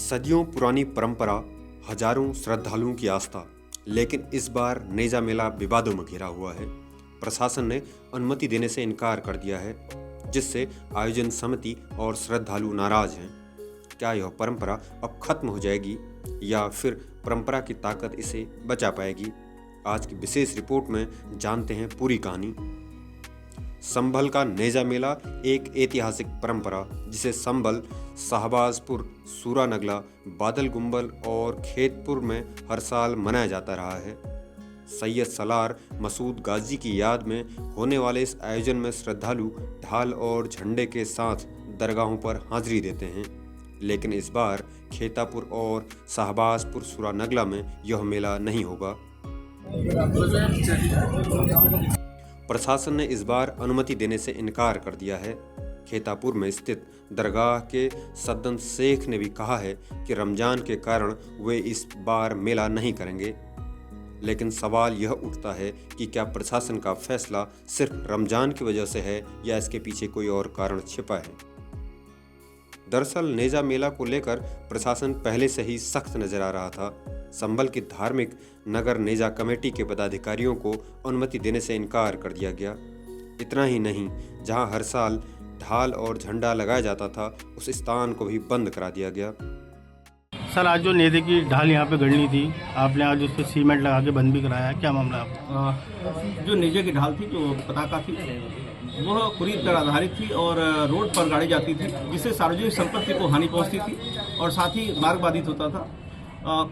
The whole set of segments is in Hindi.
सदियों पुरानी परंपरा, हजारों श्रद्धालुओं की आस्था, लेकिन इस बार नेजा मेला विवादों में घिरा हुआ है। प्रशासन ने अनुमति देने से इनकार कर दिया है, जिससे आयोजन समिति और श्रद्धालु नाराज हैं। क्या यह परंपरा अब खत्म हो जाएगी या फिर परंपरा की ताकत इसे बचा पाएगी? आज की विशेष रिपोर्ट में जानते हैं पूरी कहानी। संभल का नेजा मेला एक ऐतिहासिक परंपरा जिसे संभल, शाहबाजपुर, सूरानगला, बादल गुंबल और खेतपुर में हर साल मनाया जाता रहा है। सैयद सलार मसूद गाजी की याद में होने वाले इस आयोजन में श्रद्धालु ढाल और झंडे के साथ दरगाहों पर हाजिरी देते हैं, लेकिन इस बार खेतापुर और शाहबाजपुर, सूरानगला में यह मेला नहीं होगा। प्रशासन ने इस बार अनुमति देने से इनकार कर दिया है। खेतापुर में स्थित दरगाह के सद्दन शेख ने भी कहा है कि रमजान के कारण वे इस बार मेला नहीं करेंगे, लेकिन सवाल यह उठता है कि क्या प्रशासन का फैसला सिर्फ रमजान की वजह से है या इसके पीछे कोई और कारण छिपा है। दरअसल नेजा मेला को लेकर प्रशासन पहले से ही सख्त नजर आ रहा था। संभल की धार्मिक नगर नेजा कमेटी के पदाधिकारियों को अनुमति देने से इनकार कर दिया गया। इतना ही नहीं, जहां हर साल ढाल और झंडा लगाया जाता था, उस स्थान को भी बंद करा दिया गया। सर, आज जो नेजे की ढाल यहाँ पे गड़नी थी, आपने आज उस पर सीमेंट लगा के बंद भी कराया है, क्या मामला है? जो नेजे की ढाल थी, जो पताका थी, वह कुरीत पर आधारित थी और रोड पर गाड़ी जाती थी, जिससे सार्वजनिक संपत्ति को हानि पहुंचती थी और साथ ही मार्ग बाधित होता था।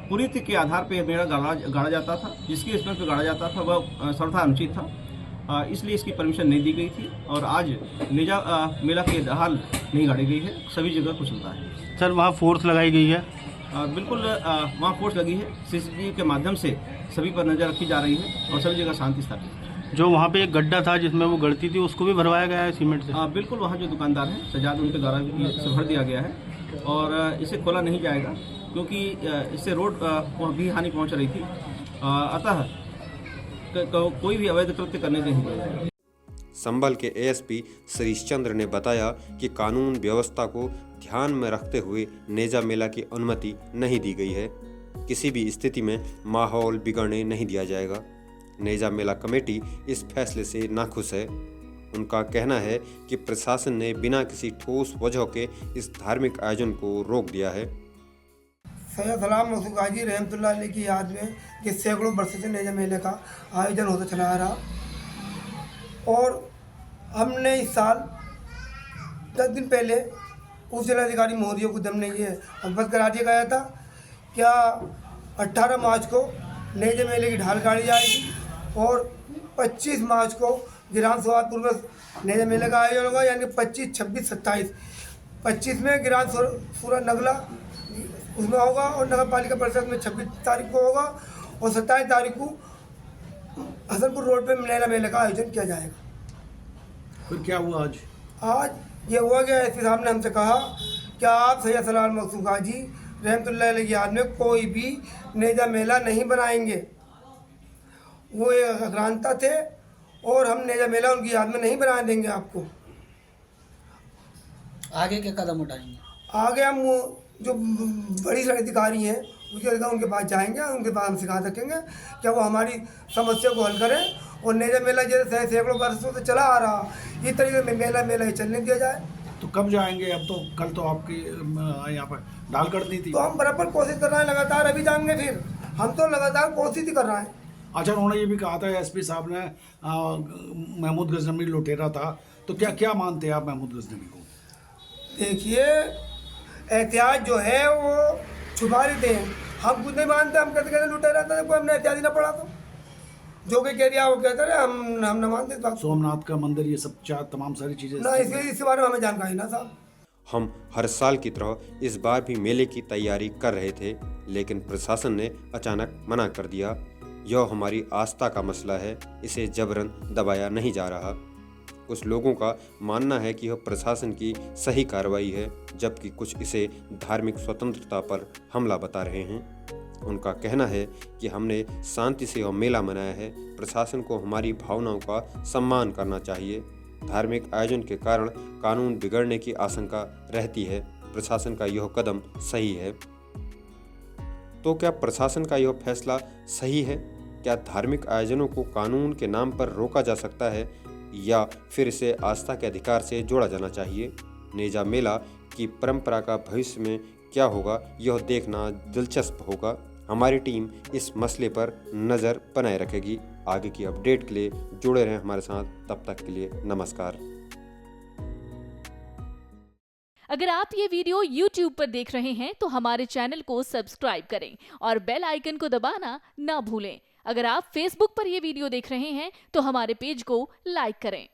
कुरीत के आधार पर मेला गाड़ा जाता था, जिसके स्तर पर गाड़ा जाता था वह सर्वथा अनुचित था, इसलिए इसकी परमिशन नहीं दी गई थी और आज नेजा मेला की ढाल नहीं गाड़ी गई है, सभी जगह कुछ होता है। सर, वहाँ फोर्स लगाई गई है? बिल्कुल, वहाँ फोर्स लगी है। सीसीटीवी के माध्यम से सभी पर नज़र रखी जा रही है और सभी जगह शांति स्थापित है। जो वहाँ पे एक गड्ढा था जिसमें वो गड़ती थी, उसको भी भरवाया गया है सीमेंट से? बिल्कुल, वहाँ जो दुकानदार हैं सजाद, उनके द्वारा इसे भर दिया गया है और इसे खोला नहीं जाएगा, क्योंकि इससे रोड को भी हानि पहुँच रही थी। अतः कोई भी अवैध कृत्य करने नहीं दिया जाएगा। संभल के एएसपी श्रीश चंद्र ने बताया कि कानून व्यवस्था को ध्यान में रखते हुए नेजा मेला की अनुमति नहीं दी गई है। किसी भी स्थिति में माहौल बिगड़ने नहीं दिया जाएगा। नेजा मेला कमेटी इस फैसले से नाखुश है। उनका कहना है कि प्रशासन ने बिना किसी ठोस वजह के इस धार्मिक आयोजन को रोक दिया है। सैयद सलार मसूद गाजी रहमतुल्लाह अलैह की याद में कि सैकड़ों वर्षों से नेजा मेले का आयोजन होता चला आ रहा, और हमने इस साल 10 दिन पहले उप जिलाधिकारी महोदय को हमने ये अवगत करा दिया गया था क्या 18 मार्च को नेजा मेले की ढाल गाड़ी जाएगी और 25 मार्च को गिरान स्वादपुर में नेजा मेले का आयोजन होगा, यानी 25, 26, 27। 25 में गिरान सूरानगला उसमें होगा और नगर पालिका परिषद में 26 तारीख को होगा और 27 तारीख को हसनपुर रोड पे नेजा मेले का आयोजन किया जाएगा। फिर क्या हुआ आज? आज ये हुआ कि एसपी साहब ने हमसे कहा कि आप सैयद सलार मसूद गाजी रहमतुल्लाह अलैह की याद में कोई भी नेजा मेला नहीं बनाएंगे। वो एक अक्रांता थे और हम नेजा मेला उनकी याद में नहीं बना देंगे। आपको आगे के कदम उठाएंगे? आगे हम जो बड़ी अधिकारी हैं उनके पास जाएंगे, उनके पास हम सिखा सकेंगे क्या वो हमारी समस्या को हल करें और नेजा मेला जैसे सैकड़ों वर्षों से चला आ रहा, इस तरीके में मेला ही चलने दिया जाए। तो कब जाएंगे? अब तो कल तो आपकी यहाँ पर ढाल करनी थी। तो हम बराबर कोशिश कर रहे हैं, लगातार अभी जाएंगे, फिर हम तो लगातार कोशिश ही कर रहे हैं। अच्छा, उन्होंने ये भी कहा था एसपी साहब ने महमूद गजनवी लुटेरा था, तो क्या मानते हैं आप महमूद गजनवी को? देखिए, एहतियात जो है वो छुपा लेते हैं, हम कुछ नहीं मानते। हम कहते लुटेरा था, कोई हमने एहतियात ही ना पड़ा, तो जो भी कह दिया वो कहते रहे, हम न मानते। सोमनाथ का मंदिर, ये सब तमाम सारी चीज़ें ना, इस बारे में हमें जानकारी ना साहब। हम हर साल की तरह इस बार भी मेले की तैयारी कर रहे थे, लेकिन प्रशासन ने अचानक मना कर दिया। यह हमारी आस्था का मसला है, इसे जबरन दबाया नहीं जा रहा। कुछ लोगों का मानना है कि यह प्रशासन की सही कार्रवाई है, जबकि कुछ इसे धार्मिक स्वतंत्रता पर हमला बता रहे हैं। उनका कहना है कि हमने शांति से यह मेला मनाया है, प्रशासन को हमारी भावनाओं का सम्मान करना चाहिए। धार्मिक आयोजन के कारण कानून बिगड़ने की आशंका रहती है। प्रशासन का यह कदम सही है। तो क्या प्रशासन का यह फैसला सही है? क्या धार्मिक आयोजनों को कानून के नाम पर रोका जा सकता है या फिर इसे आस्था के अधिकार से जोड़ा जाना चाहिए? नेजा मेला की परंपरा का भविष्य में क्या होगा, यह देखना दिलचस्प होगा। हमारी टीम इस मसले पर नज़र बनाए रखेगी। आगे की अपडेट के लिए जुड़े रहें हमारे साथ। तब तक के लिए नमस्कार। अगर आप ये वीडियो YouTube पर देख रहे हैं तो हमारे चैनल को सब्सक्राइब करें और बेल आइकन को दबाना ना भूलें। अगर आप Facebook पर ये वीडियो देख रहे हैं तो हमारे पेज को लाइक करें।